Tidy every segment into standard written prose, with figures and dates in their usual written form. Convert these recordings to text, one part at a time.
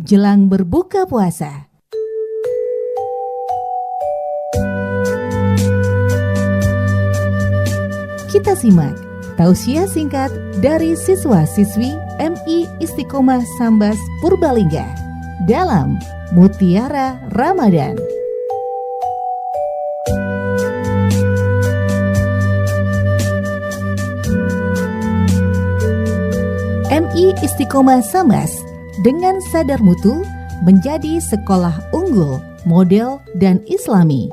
jelang berbuka puasa. Kita simak tausiah singkat dari siswa-siswi MI Istiqomah Sambas Purbalingga dalam Mutiara Ramadan. MI Istiqomah Sambas dengan sadar mutu menjadi sekolah unggul, model, dan islami.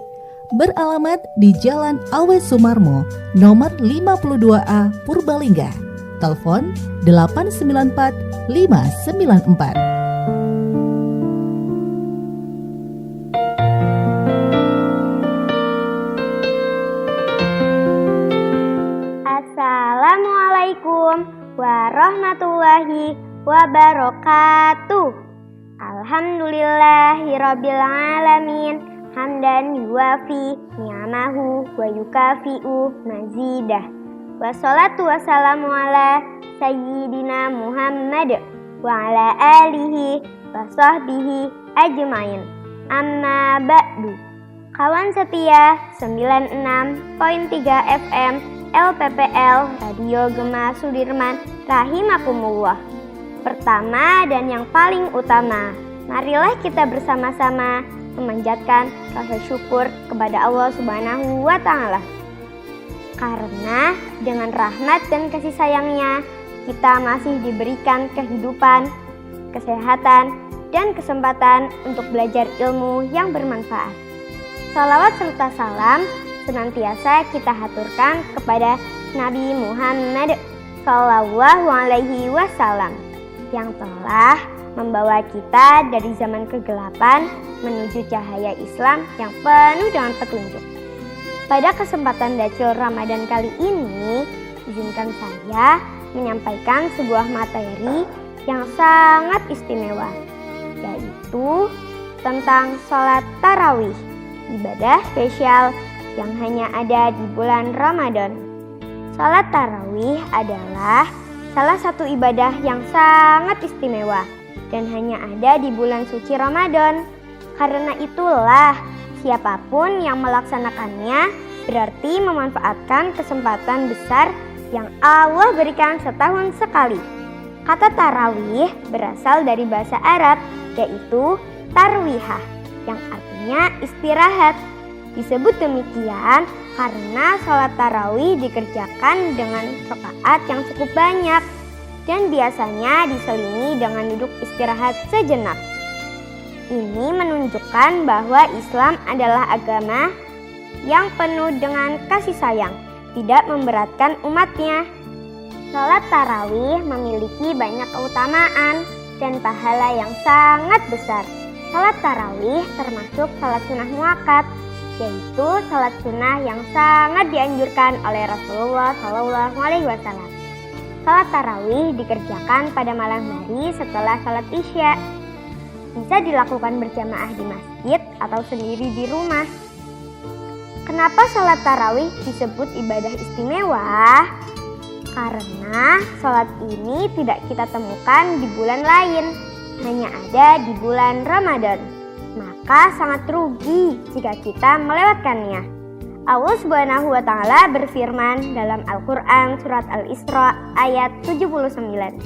Beralamat di Jalan Awe Sumarmo, nomor 52A Purbalingga. Telepon 894 594. Assalamualaikum warahmatullahi wabarakatuh. Alhamdulillahirabbil alamin. Hamdan yuwafi ni'amahu wa yukafi'u mazidah. Wassalatu wassalamu ala sayyidina Muhammad wa ala alihi wa sahbihi ajmain. Amma ba'du. Kawan setia 96.3 FM LPPL Radio Gema Sudirman rahimakumullah. Pertama dan yang paling utama, marilah kita bersama-sama memanjatkan rasa syukur kepada Allah Subhanahu wa Ta'ala. Karena dengan rahmat dan kasih sayangnya, kita masih diberikan kehidupan, kesehatan, dan kesempatan untuk belajar ilmu yang bermanfaat. Salawat serta salam senantiasa kita haturkan kepada Nabi Muhammad Sallallahu Alaihi Wasallam yang telah membawa kita dari zaman kegelapan menuju cahaya Islam yang penuh dengan petunjuk. Pada kesempatan Dacil Ramadan kali ini, izinkan saya menyampaikan sebuah materi yang sangat istimewa, yaitu tentang sholat tarawih, ibadah spesial yang hanya ada di bulan Ramadan. Sholat tarawih adalah salah satu ibadah yang sangat istimewa dan hanya ada di bulan suci Ramadan. Karena itulah, siapapun yang melaksanakannya berarti memanfaatkan kesempatan besar yang Allah berikan setahun sekali. Kata tarawih berasal dari bahasa Arab, yaitu tarwihah, yang artinya istirahat. Disebut demikian karena sholat tarawih dikerjakan dengan rakaat yang cukup banyak dan biasanya diselingi dengan duduk istirahat sejenak. Ini menunjukkan bahwa Islam adalah agama yang penuh dengan kasih sayang, tidak memberatkan umatnya. Sholat tarawih memiliki banyak keutamaan dan pahala yang sangat besar. Sholat tarawih termasuk sholat sunnah muakkad, yaitu sholat sunnah yang sangat dianjurkan oleh Rasulullah SAW. Sholat tarawih dikerjakan pada malam hari setelah sholat isya. Bisa dilakukan berjamaah di masjid atau sendiri di rumah. Kenapa sholat tarawih disebut ibadah istimewa? Karena sholat ini tidak kita temukan di bulan lain, hanya ada di bulan Ramadan. Maka sangat rugi jika kita melewatkannya. Allah Subhanahu wa Ta'ala berfirman dalam Al-Quran surat Al-Isra ayat 79.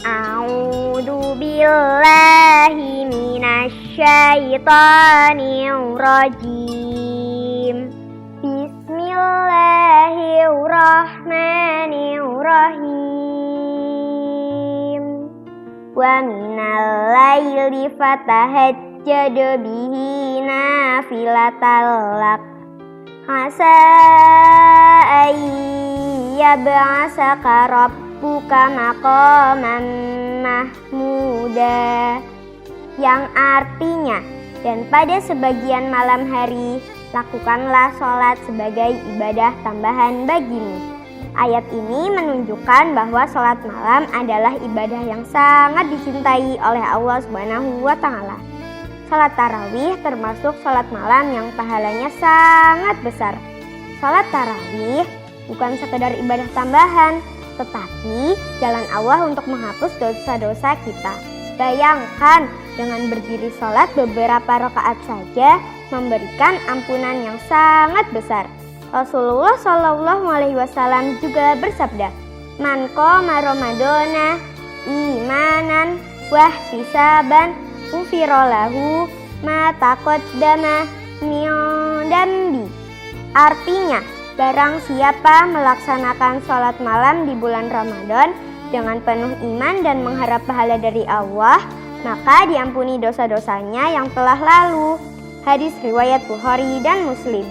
A'udzu billahi minasyaitonir rajim. Bismillahirrahmanirrahim. Wa minal laili fatahajjad bihi nafilatal lak. Asa ayyab'asaka rabbuka maqaman mahmuda, yang artinya, dan pada sebagian malam hari lakukanlah sholat sebagai ibadah tambahan bagimu. Ayat ini menunjukkan bahwa sholat malam adalah ibadah yang sangat dicintai oleh Allah Subhanahu wa Ta'ala. Sholat tarawih termasuk sholat malam yang pahalanya sangat besar. Sholat tarawih bukan sekedar ibadah tambahan, tetapi jalan Allah untuk menghapus dosa-dosa kita. Bayangkan, dengan berdiri sholat beberapa rakaat saja memberikan ampunan yang sangat besar. Rasulullah SAW juga bersabda, "Man qoma Ramadana imanan wahtisaban ghufira lahu ma taqaddama min dambi." Artinya, barang siapa melaksanakan sholat malam di bulan Ramadan dengan penuh iman dan mengharap pahala dari Allah, maka diampuni dosa-dosanya yang telah lalu. Hadis riwayat Bukhari dan Muslim.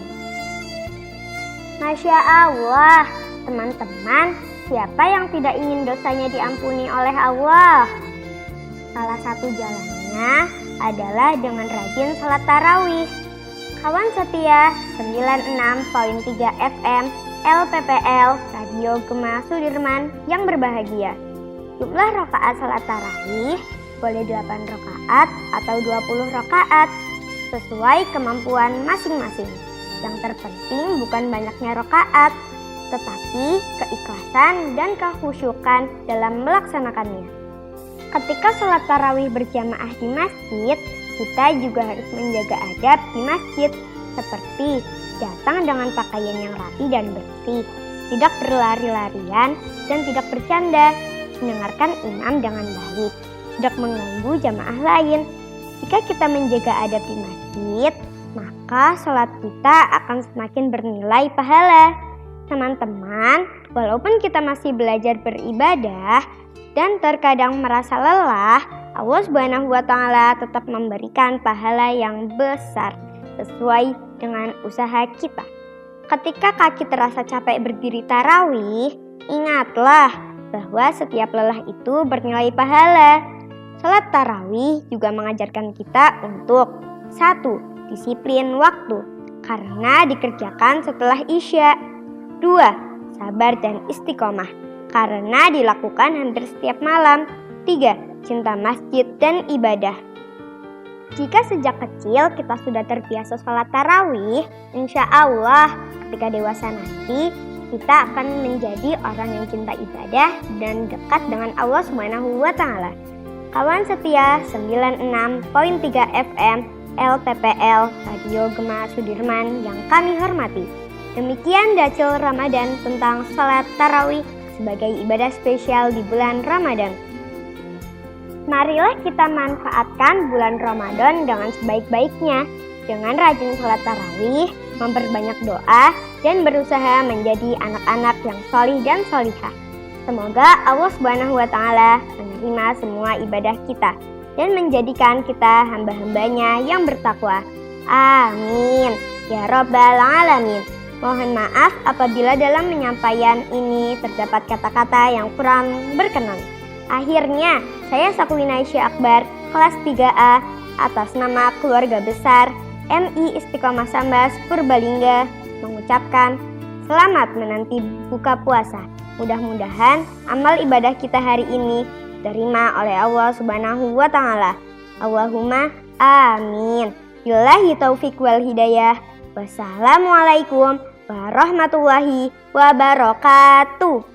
Masya Allah, teman-teman, siapa yang tidak ingin dosanya diampuni oleh Allah? Salah satu jalannya adalah dengan rajin salat tarawih. Kawan setia 96.3 FM LPPL Radio Gema Sudirman yang berbahagia. Jumlah rakaat salat tarawih boleh 8 rakaat atau 20 rakaat sesuai kemampuan masing-masing. Yang terpenting bukan banyaknya rakaat, tetapi keikhlasan dan kekhusyukan dalam melaksanakannya. Ketika sholat tarawih berjamaah di masjid, kita juga harus menjaga adab di masjid, seperti datang dengan pakaian yang rapi dan bersih, tidak berlari-larian dan tidak bercanda, mendengarkan imam dengan baik, tidak mengganggu jamaah lain. Jika kita menjaga adab di masjid, maka sholat kita akan semakin bernilai pahala. Teman-teman, walaupun kita masih belajar beribadah dan terkadang merasa lelah, Allah SWT tetap memberikan pahala yang besar sesuai dengan usaha kita. Ketika kaki terasa capek berdiri tarawih, ingatlah bahwa setiap lelah itu bernilai pahala. Salat tarawih juga mengajarkan kita untuk 1. Disiplin waktu, karena dikerjakan setelah Isya. 2. Sabar dan istiqomah, karena dilakukan hampir setiap malam. 3. Cinta masjid dan ibadah. Jika sejak kecil kita sudah terbiasa sholat tarawih, insya Allah ketika dewasa nanti kita akan menjadi orang yang cinta ibadah dan dekat dengan Allah SWT. Kawan setia 96.3 FM LPPL Radio Gema Sudirman yang kami hormati. Demikian Dacil Ramadan tentang sholat tarawih sebagai ibadah spesial di bulan Ramadan. Marilah kita manfaatkan bulan Ramadan dengan sebaik-baiknya, dengan rajin sholat tarawih, memperbanyak doa, dan berusaha menjadi anak-anak yang sholih dan sholihah. Semoga Allah SWT menerima semua ibadah kita dan menjadikan kita hamba-hambanya yang bertakwa. Amin. Ya Rabbal Alamin. Mohon maaf apabila dalam penyampaian ini terdapat kata-kata yang kurang berkenan. Akhirnya, saya Sakwina Aisyah Akbar, kelas 3A, atas nama keluarga besar MI Istiqomah Sambas Purbalingga, mengucapkan selamat menanti buka puasa. Mudah-mudahan amal ibadah kita hari ini diterima oleh Allah SWT. Allahumma amin. Billahi taufik wal hidayah. Wassalamualaikum warahmatullahi wabarakatuh.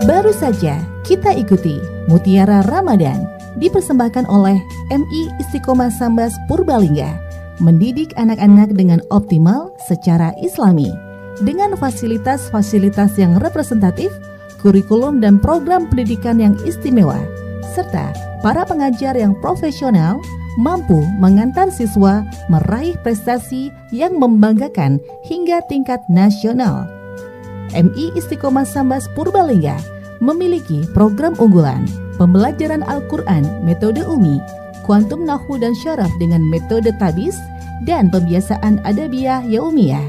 Baru saja kita ikuti Mutiara Ramadan dipersembahkan oleh MI Istiqomah Sambas Purbalingga, mendidik anak-anak dengan optimal secara Islami dengan fasilitas-fasilitas yang representatif, kurikulum dan program pendidikan yang istimewa, serta para pengajar yang profesional mampu mengantar siswa meraih prestasi yang membanggakan hingga tingkat nasional. MI Istiqomah Sambas Purbalingga memiliki program unggulan pembelajaran Al-Quran metode Umi, kuantum nahwu dan syaraf dengan metode tabis, dan pembiasaan adabiyah yaumiyah.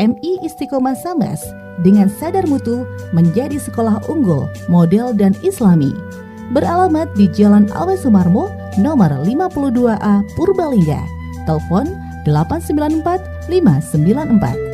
MI Istiqomah Sambas dengan sadar mutu menjadi sekolah unggul, model dan islami. Beralamat di Jalan Awe Sumarmo nomor 52A Purbalingga. Telepon 894 594.